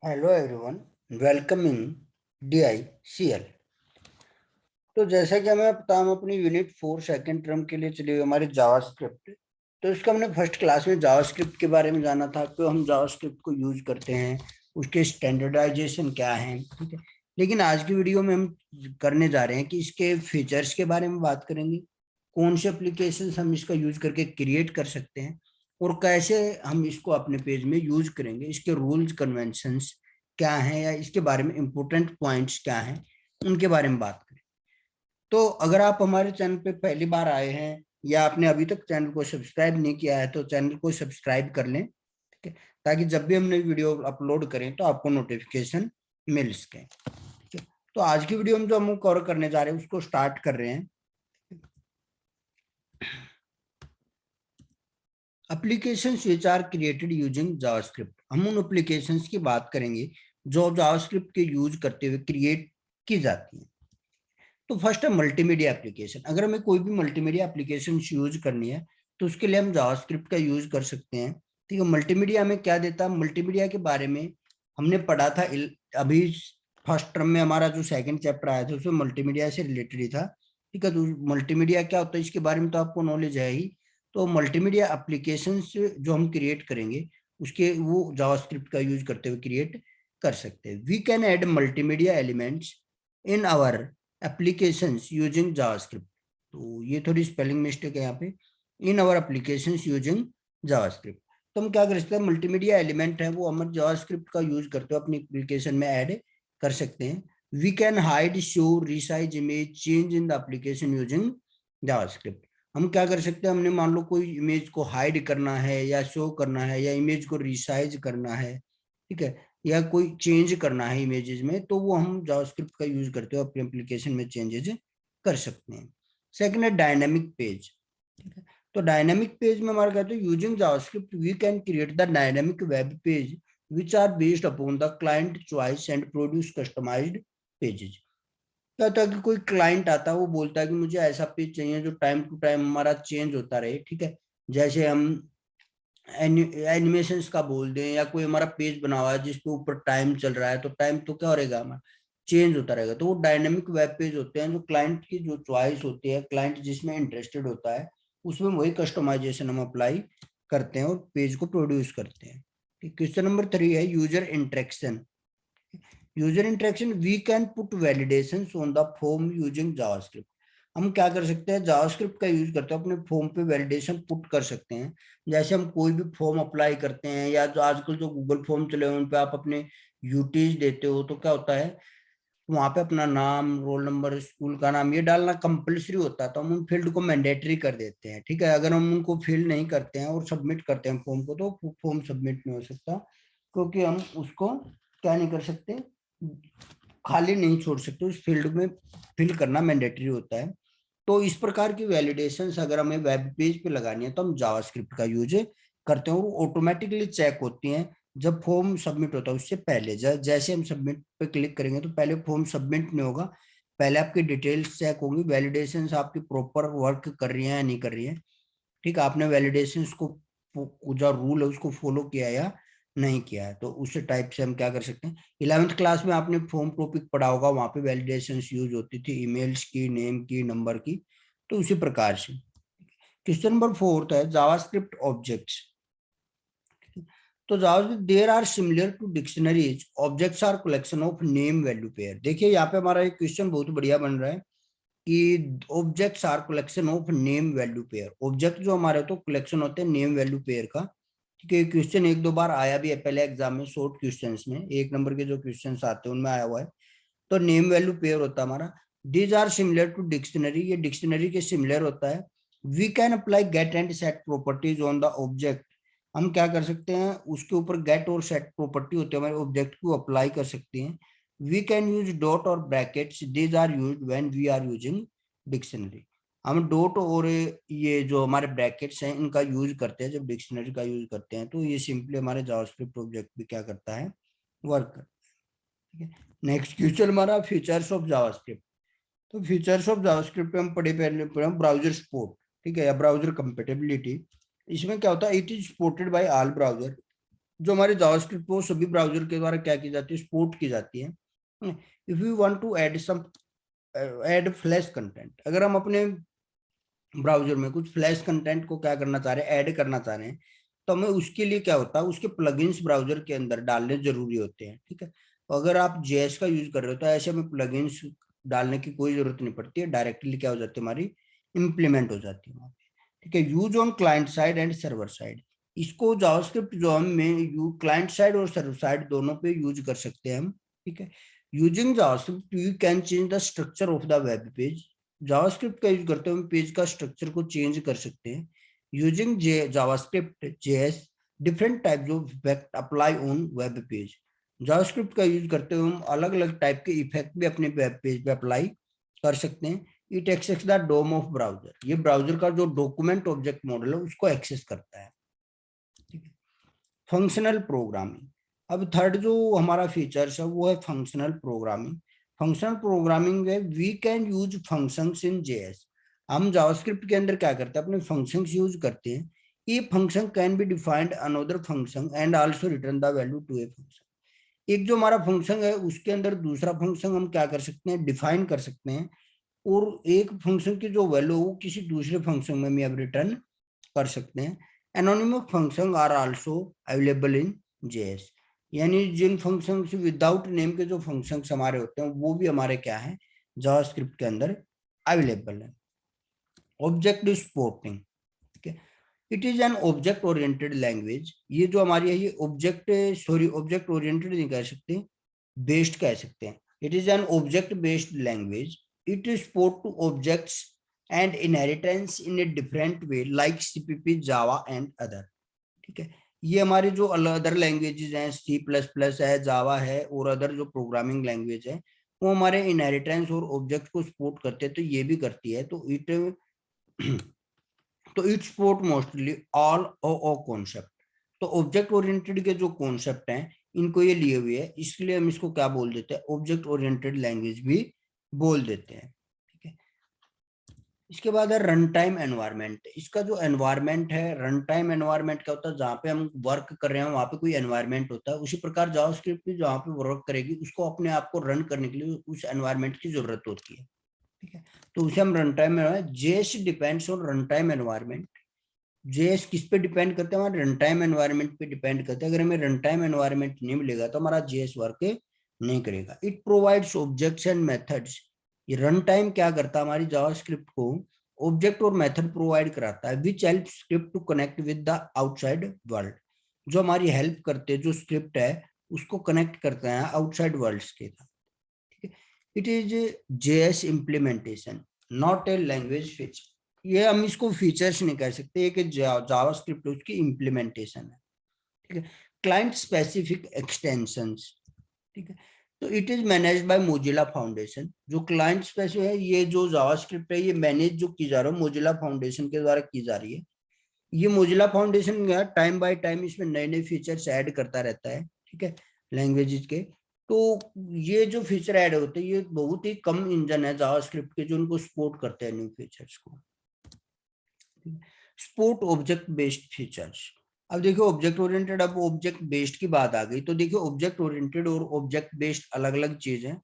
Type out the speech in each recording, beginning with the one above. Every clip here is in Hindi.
Hello everyone, welcome in DICL। तो जैसा कि हमें पता, हम अपनी यूनिट 4 सेकेंड टर्म के लिए चली हुई हमारी जावास्क्रिप्ट। तो इसका हमने फर्स्ट क्लास में जावास्क्रिप्ट के बारे में जाना था, तो हम जावास्क्रिप्ट को यूज करते हैं, उसके स्टैंडर्डाइजेशन क्या है, ठीक है। लेकिन आज की वीडियो में हम करने जा रहे हैं कि इसके फीचर्स के बारे में बात करेंगे, कौन से एप्लीकेशन हम इसका यूज करके क्रिएट कर सकते हैं और कैसे हम इसको अपने पेज में यूज करेंगे, इसके रूल्स कन्वेंशंस क्या हैं या इसके बारे में इंपॉर्टेंट पॉइंट्स क्या हैं, उनके बारे में बात करें। तो अगर आप हमारे चैनल पे पहली बार आए हैं या आपने अभी तक चैनल को सब्सक्राइब नहीं किया है तो चैनल को सब्सक्राइब कर लें, ठीक है, ताकि जब भी हमने वीडियो अपलोड करें तो आपको नोटिफिकेशन मिल सके, ठीक है। तो आज की वीडियो में जो हम कवर करने जा रहे हैं उसको स्टार्ट कर रहे हैं। Applications which are created using JavaScript. हम उन एप्लीकेशंस की बात करेंगे जो जावास्क्रिप्ट के यूज करते हुए क्रिएट की जाती हैं। तो फर्स्ट है मल्टीमीडिया एप्लीकेशन। अगर हमें कोई भी मल्टीमीडिया एप्लीकेशन यूज करनी है तो उसके लिए हम जावास्क्रिप्ट का यूज कर सकते हैं, ठीक है। मल्टीमीडिया में क्या देता है, मल्टीमीडिया के बारे में हमने पढ़ा था अभी फर्स्ट टर्म में। हमारा जो सेकंड चैप्टर आया था उसमें मल्टीमीडिया से रिलेटेड ही था, ठीक है। तो मल्टीमीडिया क्या होता है इसके बारे में तो आपको नॉलेज है ही। तो मल्टीमीडिया एप्लीकेशन जो हम क्रिएट करेंगे उसके वो जावास्क्रिप्ट का यूज करते हुए क्रिएट कर सकते हैं। We can add multimedia elements in our applications using JavaScript. तो ये थोड़ी स्पेलिंग मिस्टेक है यहाँ पे, in our applications using JavaScript. तो हम क्या कर सकते हैं, मल्टीमीडिया एलिमेंट है वो हम जावास्क्रिप्ट का यूज करते हुए अपनी एप्लीकेशन में ऐड कर सकते हैं। We can hide, show, resize image, change in the application using JavaScript. हम क्या कर सकते हैं, हमने मान लो कोई इमेज को हाइड करना है या शो करना है या इमेज को रिसाइज करना है, ठीक है, या कोई चेंज करना है इमेजेस में, तो वो हम जावास्क्रिप्ट का यूज करते हो अपने एप्लीकेशन में चेंजेस कर सकते हैं। सेकंड है डायनामिक पेज, ठीक है। तो डायनामिक पेज में हमारा कहते हैं using JavaScript we can create the dynamic web page which are based upon the client choice and produce customised pages. क्या होता है कि कोई क्लाइंट आता है, वो बोलता है कि मुझे ऐसा पेज चाहिए जो टाइम टू टाइम हमारा चेंज होता रहे, ठीक है। जैसे हम एनिमेशंस का बोल दें या कोई हमारा पेज बना हुआ है जिसके ऊपर टाइम चल रहा है, तो टाइम तो क्या रहेगा हमारा, चेंज होता रहेगा। तो वो डायनेमिक वेब पेज होते हैं जो क्लाइंट की जो चॉइस होती है, क्लाइंट जिसमें इंटरेस्टेड होता है उसमें वही कस्टमाइजेशन हम अप्लाई करते हैं और पेज को प्रोड्यूस करते हैं। क्वेश्चन नंबर 3 है user interaction. User interaction we can put validation on the form using JavaScript. हम क्या कर सकते हैं, जावास्क्रिप्ट का यूज करते हैं अपने फॉर्म पे वैलिडेशन पुट कर सकते हैं। जैसे हम कोई भी फॉर्म अप्लाई करते हैं या जो आजकल जो गूगल फॉर्म चले हैं उन पे आप अपने यूटीज देते हो, तो क्या होता है वहां पे अपना नाम, रोल नंबर, स्कूल का नाम ये डालना कंपलसरी होता है, तो हम उन फील्ड को मैंडेटरी कर देते हैं, ठीक है। अगर हम उनको फिल नहीं करते हैं और सबमिट करते हैं फॉर्म को तो फॉर्म सबमिट नहीं हो सकता, क्योंकि हम उसको क्या नहीं कर सकते, खाली नहीं छोड़ सकते, उस फील्ड में फिल करना मैंडेटरी होता है। तो इस प्रकार की वैलिडेशंस अगर हमें वेब पेज पे लगानी है तो हम जावास्क्रिप्ट का यूज करते हैं और ऑटोमेटिकली चेक होती हैं जब फॉर्म सबमिट होता है उससे पहले। जैसे हम सबमिट पे क्लिक करेंगे तो पहले फॉर्म सबमिट नहीं होगा, पहले आपकी डिटेल्स चेक होंगी, वैलिडेशंस आपकी प्रॉपर वर्क कर रही है या नहीं कर रही है, ठीक है। आपने वैलिडेशंस को जो रूल है उसको फॉलो किया या नहीं किया है, तो उस टाइप से हम क्या कर सकते हैं। 11th क्लास में आपने फॉर्म टॉपिक पढ़ा होगा, वहां पे वैलिडेशंस यूज होती थी, ईमेल्स की, नेम की, नंबर की। तो उसी प्रकार से क्वेश्चन नंबर 4 है जावास्क्रिप्ट ऑब्जेक्ट्स। तो JavaScript there are similar to dictionaries, objects are collection of name value pair. देखिए यहाँ पे हमारा एक क्वेश्चन बहुत बढ़िया बन रहा है कि objects are collection of name value pair. Object जो हमारे तो कलेक्शन होते हैं नेम वैल्यू पेयर का, ठीक है। क्वेश्चन एक दो बार आया भी है पहले एग्जाम में, शॉर्ट क्वेश्चंस में 1 नंबर के जो क्वेश्चंस आते हैं उनमें आया हुआ है। तो नेम वैल्यू पेयर होता है हमारा। These are similar to dictionary, ये डिक्शनरी के सिमिलर होता है। We can apply get and set properties on the object. हम क्या कर सकते हैं, उसके ऊपर गेट और सेट प्रॉपर्टी होती है हमारे ऑब्जेक्ट को अप्लाई कर सकते हैं। वी कैन यूज डॉट और brackets, these are used when we are using dictionary. हम डॉट और ये जो हमारे ब्रैकेट्स हैं इनका यूज करते हैं जब डिक्शनरी का यूज करते हैं, तो ये सिंपली हमारे जावास्क्रिप्ट ऑब्जेक्ट भी क्या करता है, वर्क करता है, ठीक है। नेक्स्ट क्वेश्चन हमारा फीचर्स ऑफ जावास्क्रिप्ट। तो फीचर्स ऑफ जावास्क्रिप्ट पे हम पढ़े पहले ब्राउजर सपोर्ट, ठीक है, या ब्राउजर कंपेटेबिलिटी। इसमें क्या होता है, it is supported by all browser, जो हमारे जावास्क्रिप्ट वो सभी ब्राउजर के द्वारा क्या की जाती है, सपोर्ट की जाती है। If you want to add some add flash content, अगर हम अपने ब्राउजर में कुछ फ्लैश कंटेंट को क्या करना चाह रहे हैं, ऐड करना चाह रहे हैं, तो हमें उसके लिए क्या होता है, उसके प्लगइन्स ब्राउजर के अंदर डालने जरूरी होते हैं। ठीक है, तो अगर आप जेएस का यूज कर रहे हो तो ऐसे में प्लगइन्स डालने की कोई जरूरत नहीं पड़ती है, डायरेक्टली क्या हो जाती है, हमारी इंप्लीमेंट हो जाती है वहां पे। ठीक है, use on client side and server side, इसको जावास्क्रिप्ट जो हम में क्लाइंट साइड और सर्वर साइड दोनों पे यूज कर सकते हैं हम। ठीक है, using JavaScript you can change the structure of the web page, JavaScript का यूज करते हुए पेज का स्ट्रक्चर को चेंज कर सकते हैं। Using JavaScript JS different types of effect apply on web page, JavaScript का यूज करते हुए हम अलग अलग टाइप के इफेक्ट भी अपने वेब पेज पे अप्लाई कर सकते हैं। It access the DOM of browser, ये ब्राउजर का जो डॉक्यूमेंट ऑब्जेक्ट मॉडल है उसको एक्सेस करता है। ठीक है, फंक्शनल प्रोग्रामिंग, अब थर्ड जो हमारा फीचर्स है वो है फंक्शनल प्रोग्रामिंग। फंक्शनल प्रोग्रामिंग में we can use functions in JS, हम जावास्क्रिप्ट के अंदर क्या करते हैं, अपने फंक्शंस यूज करते हैं। ये function can be defined another function and also return the value to a function, एक जो हमारा फंक्शन है उसके अंदर दूसरा फंक्शन हम क्या कर सकते हैं, डिफाइन कर सकते हैं, और एक फंक्शन की जो वैल्यू वो किसी दूसरे फंक्शन में भी अब रिटर्न कर सकते हैं। Anonymous function are also available in JS, यानी जिन फंक्शन विदाउट नेम के जो फंक्शन हमारे होते हैं वो भी हमारे क्या है, जावास्क्रिप्ट के अंदर अवेलेबल है। ऑब्जेक्ट स्पोर्टिंग, ठीक है, it is an object oriented language, ये जो हमारी है ये ऑब्जेक्ट ओरिएंटेड नहीं कह सकते, बेस्ड कह सकते हैं। It is an object based language, it is support two objects and inheritance in a different way like CPP Java and other. ठीक है, ये हमारे जो अदर लैंग्वेजेस हैं, सी प्लस प्लस है, जावा है, और अदर जो प्रोग्रामिंग लैंग्वेज है वो हमारे इनहेरिटेंस और ऑब्जेक्ट को सपोर्ट करते हैं, तो ये भी करती है। तो it support mostly all O concept, तो ऑब्जेक्ट ओरिएंटेड के जो कॉन्सेप्ट हैं इनको ये लिए हुए है, इसलिए हम इसको क्या बोल देते हैं, ऑब्जेक्ट ओरिएंटेड लैंग्वेज भी बोल देते हैं। ठीक है, इसके बाद है रन टाइम एनवायरनमेंट, इसका जो एनवायरनमेंट है, रन टाइम एनवायरनमेंट क्या होता है, जहाँ पे हम वर्क कर रहे हैं वहां पे कोई एनवायरनमेंट होता है, उसी प्रकार जावास्क्रिप्ट भी जहाँ पे वर्क करेगी उसको अपने आप को रन करने के लिए उस एनवायरनमेंट की जरूरत होती है। ठीक है, तो उसे हम रन टाइम में, JS depends on run time environment, JS किस पे डिपेंड करते हैं, हमारे रन टाइम एनवायरनमेंट पे डिपेंड करते हैं, अगर हमें रन टाइम एनवायरनमेंट नहीं मिलेगा तो हमारा जेएस वर्क नहीं करेगा। It provides objects and methods, ये रन टाइम क्या करता है, हमारी जावास्क्रिप्ट को ऑब्जेक्ट और मेथड प्रोवाइड कराता है, which help script to connect with the outside world, जो हमारी हेल्प करते हैं, जो स्क्रिप्ट है उसको कनेक्ट करते हैं आउटसाइड वर्ल्ड के साथ। ठीक है, it is JS implementation not a language feature, ये हम इसको फीचर्स नहीं कह सकते, एक जावास्क्रिप्ट उसकी इम्प्लीमेंटेशन है। ठीक है, क्लाइंट स्पेसिफिक एक्सटेंशंस, ठीक है, तो it is managed by Mozilla foundation, जो क्लाइंट स्पेसिफिक है, ये जो जावास्क्रिप्ट है ये मैनेज जो की जा रहा है मोजिला फाउंडेशन के द्वारा की जा रही है। ये Mozilla foundation time by time इसमें नए नए फीचर्स ऐड करता रहता है। ठीक है, लैंग्वेजेस के, तो ये जो फीचर ऐड होते हैं ये बहुत ही कम इंजन है जावास्क्रिप्ट के जो उनको सपोर्ट करते हैं न्यू फीचर्स को। सपोर्ट ऑब्जेक्ट बेस्ड फीचर्स, अब देखिए ऑब्जेक्ट ओरिएंटेड, अब ऑब्जेक्ट बेस्ड की बात आ गई, तो देखिए ऑब्जेक्ट ओरिएंटेड और ऑब्जेक्ट बेस्ड अलग अलग चीज है।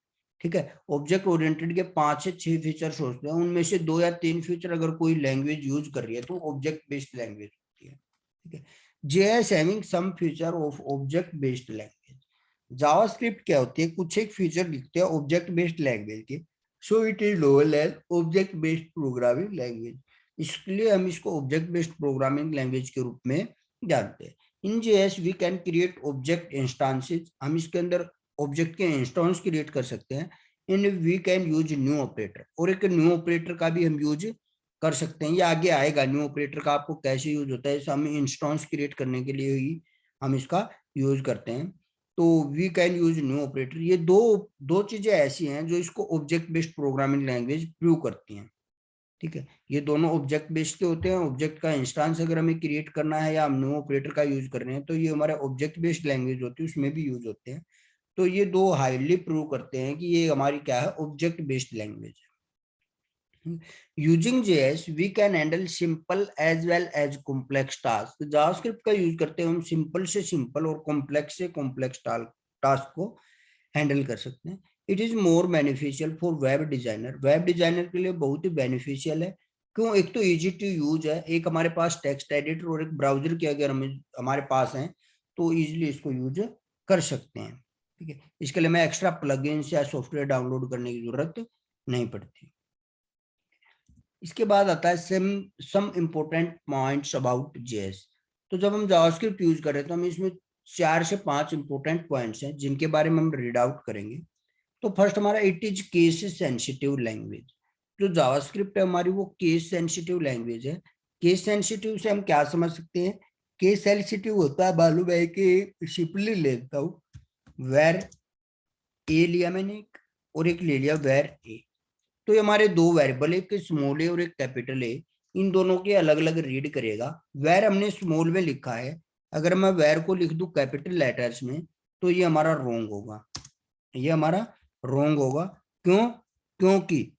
ठीक है, ऑब्जेक्ट ओरिएंटेड के 5 से 6 फीचर्स होते हैं, उनमें से 2 या 3 फीचर अगर कोई लैंग्वेज यूज कर रही है तो ऑब्जेक्ट बेस्ड लैंग्वेज होती है। ठीक है, JS having some feature of object based language, JavaScript क्या होती है, कुछ एक फीचर लिखते हैं ऑब्जेक्ट बेस्ड लैंग्वेज के, so it is known as object based programming language, इसलिए हम इसको ऑब्जेक्ट बेस्ड प्रोग्रामिंग लैंग्वेज के रूप में जानते हैं। In JS we can create object instances, हम इसके अंदर ऑब्जेक्ट के इंस्टेंस क्रिएट कर सकते हैं। In we can use new operator, और एक न्यू ऑपरेटर का भी हम यूज कर सकते हैं, ये आगे आएगा न्यू ऑपरेटर का आपको कैसे यूज होता है, हम इंस्टेंस क्रिएट करने के लिए ही हम इसका यूज करते हैं। तो we can use new operator, ये दो दो चीजें ऐसी हैं जो इसको object based programming language prove करती हैं। ठीक है, ये दोनों ऑब्जेक्ट बेस्ड के होते हैं, ऑब्जेक्ट का इंस्टेंस अगर हमें क्रिएट करना है या हम न्यू ऑपरेटर का यूज कर रहे हैं तो ये हमारे ऑब्जेक्ट बेस्ड लैंग्वेज होती है उसमें भी यूज होते हैं। तो ये दो हाईली प्रूव करते हैं कि ये हमारी क्या है, ऑब्जेक्ट बेस्ड लैंग्वेज है। Using JS we can handle simple as well as complex task. JavaScript का यूज करते हैं हम सिंपल से सिंपल और कॉम्प्लेक्स से कॉम्प्लेक्स टास्क को हैंडल कर सकते हैं। It is more beneficial for web designer. Web designer के लिए बहुत ही बेनिफिशियल है। क्यों? एक तो इजी टू यूज है, एक हमारे पास टेक्स्ट एडिटर और एक ब्राउजर के अगर हमारे पास है तो इजिली इसको यूज कर सकते हैं। ठीक है, इसके लिए मैं एक्स्ट्रा प्लगइन्स या सॉफ्टवेयर डाउनलोड करने की जरूरत नहीं पड़ती। इसके बाद आता है some important points about JS. तो जब हम जावास्क्रिप्ट यूज कर रहे हैं तो हम इसमें 4 से 5 इंपॉर्टेंट पॉइंट्स हैं जिनके बारे में हम रीड आउट करेंगे। तो फर्स्ट हमारा it is case sensitive language. जो जावास्क्रिप्ट है हमारी वो केस सेंसिटिव लैंग्वेज है। केस सेंसिटिव से हम क्या समझ सकते हैं? केस सेंसिटिव होता है, मालूम है कि सिंपली लेता हूँ, वेर ए लिया मैंने एक, और एक ले लिया वेर ए। तो ये हमारे दो वेरिएबल, एक स्मॉल ए और एक कैपिटल ए, इन दोनों के अलग अलग रीड करेगा। वेर हमने स्मॉल में लिखा है, अगर मैं वेर को लिख दूं कैपिटल लेटर्स में तो ये हमारा रॉन्ग होगा, ये हमारा रॉन्ग होगा। क्यों? क्योंकि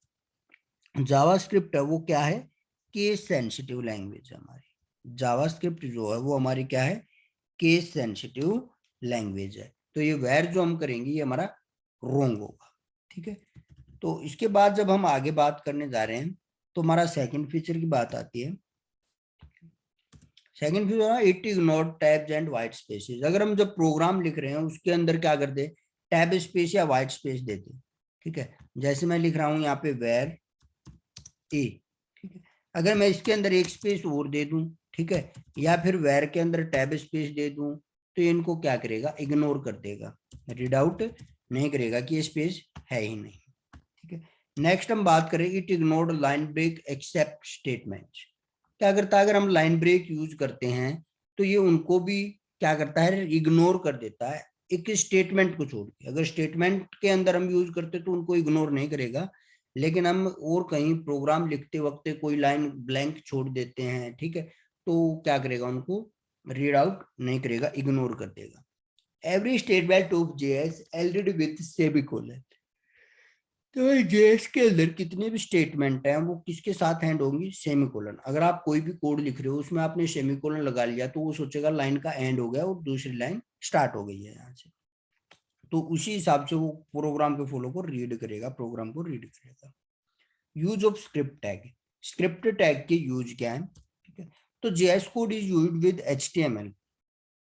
जावास्क्रिप्ट है वो क्या है? केस सेंसिटिव लैंग्वेज है हमारी। जावास्क्रिप्ट जो है वो हमारी क्या है? केस सेंसिटिव लैंग्वेज है। तो ये वेर जो हम करेंगे ये हमारा रॉन्ग होगा। ठीक है, तो इसके बाद जब हम आगे बात करने जा रहे हैं तो हमारा सेकंड फीचर की बात आती है। सेकंड फीचर है it ignore tabs and white spaces. अगर हम जब प्रोग्राम लिख रहे हैं उसके अंदर क्या कर दे? टैब स्पेस या व्हाइट स्पेस देते। ठीक है, जैसे मैं लिख रहा हूं यहाँ पे वेर ए। ठीक है, अगर मैं इसके अंदर एक स्पेस और दे दूं, ठीक है, या फिर वेर के अंदर टैब स्पेस दे दूं, तो इनको क्या करेगा? इग्नोर कर देगा, रीड आउट नहीं करेगा कि ये स्पेस है ही नहीं। ठीक है, नेक्स्ट हम बात करें it ignored line break except statement. क्या करता है? अगर हम लाइन ब्रेक यूज करते हैं तो ये उनको भी क्या करता है? इग्नोर कर देता है, एक स्टेटमेंट को छोड़ के। अगर स्टेटमेंट के अंदर हम यूज करते तो उनको इग्नोर नहीं करेगा, लेकिन हम और कहीं प्रोग्राम लिखते वक्त कोई लाइन ब्लैंक छोड़ देते हैं, ठीक है, तो क्या करेगा? उनको रीड आउट नहीं करेगा, इग्नोर कर देगा। Every statement of JS ended with semicolon. तो जेएस के अंदर कितने भी स्टेटमेंट हैं वो किसके साथ एंड होंगी? सेमीकोलन। अगर आप कोई भी कोड लिख रहे हो उसमें आपने सेमीकोलन लगा लिया तो वो सोचेगा लाइन का एंड हो गया और दूसरी लाइन स्टार्ट हो गई है यहाँ से। तो उसी हिसाब से वो प्रोग्राम के फ्लो को रीड करेगा, प्रोग्राम को रीड करेगा। Use of script tag. Script tag के यूज क्या है? ठीक है, तो JS code is used with HTML.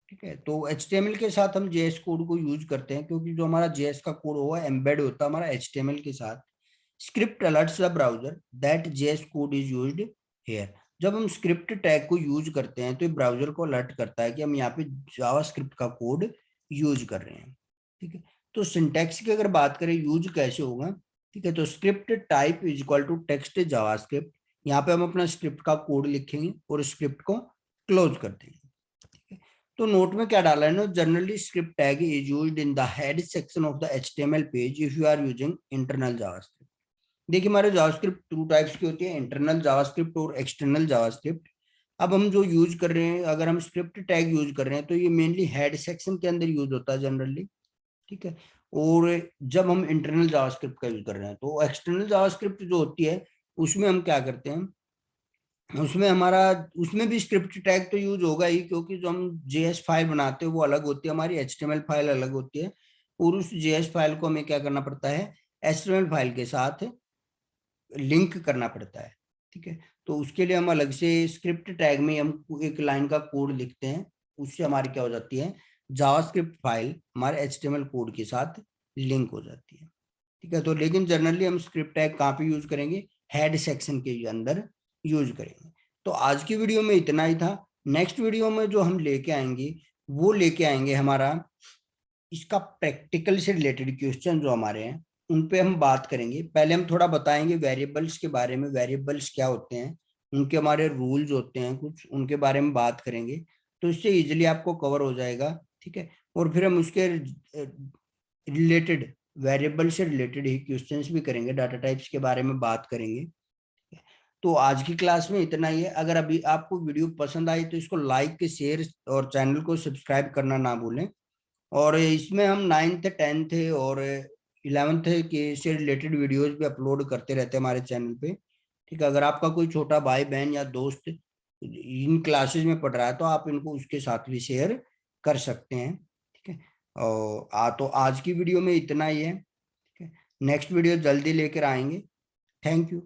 ठीक है, तो HTML के साथ हम JS कोड को यूज करते हैं क्योंकि जो हमारा JS का कोड हुआ एम्बेड होता है हमारा HTML के साथ। Script alerts the browser that JS code is used here. जब हम स्क्रिप्ट टैग को यूज करते हैं तो ये ब्राउजर को अलर्ट करता है कि हम यहाँ पे जावास्क्रिप्ट का कोड यूज कर रहे हैं। ठीक है, तो सिंटैक्स की अगर बात करें यूज कैसे होगा, ठीक है, तो script type is equal to text JavaScript. यहाँ पे हम अपना स्क्रिप्ट का कोड लिखेंगे और स्क्रिप्ट को क्लोज कर देंगे। तो नोट में क्या डाला है ना, generally script tag is used in the head section of the HTML page if you are using internal JavaScript. देखिए हमारे जावास्क्रिप्ट टू टाइप्स की होती है, इंटरनल जावास्क्रिप्ट और एक्सटर्नल जावास्क्रिप्ट। अब हम जो यूज कर रहे हैं, अगर हम स्क्रिप्ट टैग यूज कर रहे हैं तो ये मेनली हेड सेक्शन के अंदर यूज होता है जनरली। ठीक है, और जब हम इंटरनल जावास्क्रिप्ट का यूज कर रहे हैं तो एक्सटर्नल जावास्क्रिप्ट जो होती है उसमें हम क्या करते हैं, उसमें हमारा उसमें भी स्क्रिप्ट टैग तो यूज होगा ही, क्योंकि जो हम जेएस फाइल बनाते हैं वो अलग होती है, हमारी एचटीएमएल फाइल अलग होती है, और उस जेएस फाइल को हमें क्या करना पड़ता है? एचटीएमएल फाइल के साथ लिंक करना पड़ता है। ठीक है, तो उसके लिए हम अलग से स्क्रिप्ट टैग में हम एक लाइन का कोड लिखते हैं, उससे हमारी क्या हो जाती है? जावास्क्रिप्ट फाइल हमारे एचटीएमएल कोड के साथ लिंक हो जाती है। ठीक है, तो लेकिन जनरली हम स्क्रिप्ट टैग कहाँ पे यूज करेंगे? हेड सेक्शन के अंदर यूज करेंगे। तो आज की वीडियो में इतना ही था। नेक्स्ट वीडियो में जो हम लेके आएंगे वो लेके आएंगे हमारा इसका प्रैक्टिकल से रिलेटेड क्वेश्चन जो हमारे हैं उन पे हम बात करेंगे। पहले हम थोड़ा बताएंगे वेरिएबल्स के बारे में, वेरिएबल्स क्या होते हैं, उनके हमारे रूल्स होते हैं कुछ, उनके बारे में बात करेंगे, तो इससे इजिली आपको कवर हो जाएगा। ठीक है, और फिर हम उसके रिलेटेड, वेरिएबल से रिलेटेड ही क्वेश्चंस भी करेंगे, डाटा टाइप्स के बारे में बात करेंगे। तो आज की क्लास में इतना ही है। अगर अभी आपको वीडियो पसंद आई तो इसको लाइक, शेयर और चैनल को सब्सक्राइब करना ना भूलें। और इसमें हम 9th 10th और 11th के से रिलेटेड वीडियोस भी अपलोड करते रहते हैं हमारे चैनल पे। ठीक है, अगर आपका कोई छोटा भाई बहन या दोस्त इन क्लासेस में पढ़ रहा है तो आप इनको उसके साथ भी शेयर कर सकते हैं। ठीक है, और तो आज की वीडियो में इतना ही है। ठीक है, नेक्स्ट वीडियो जल्दी लेकर आएंगे। Thank you.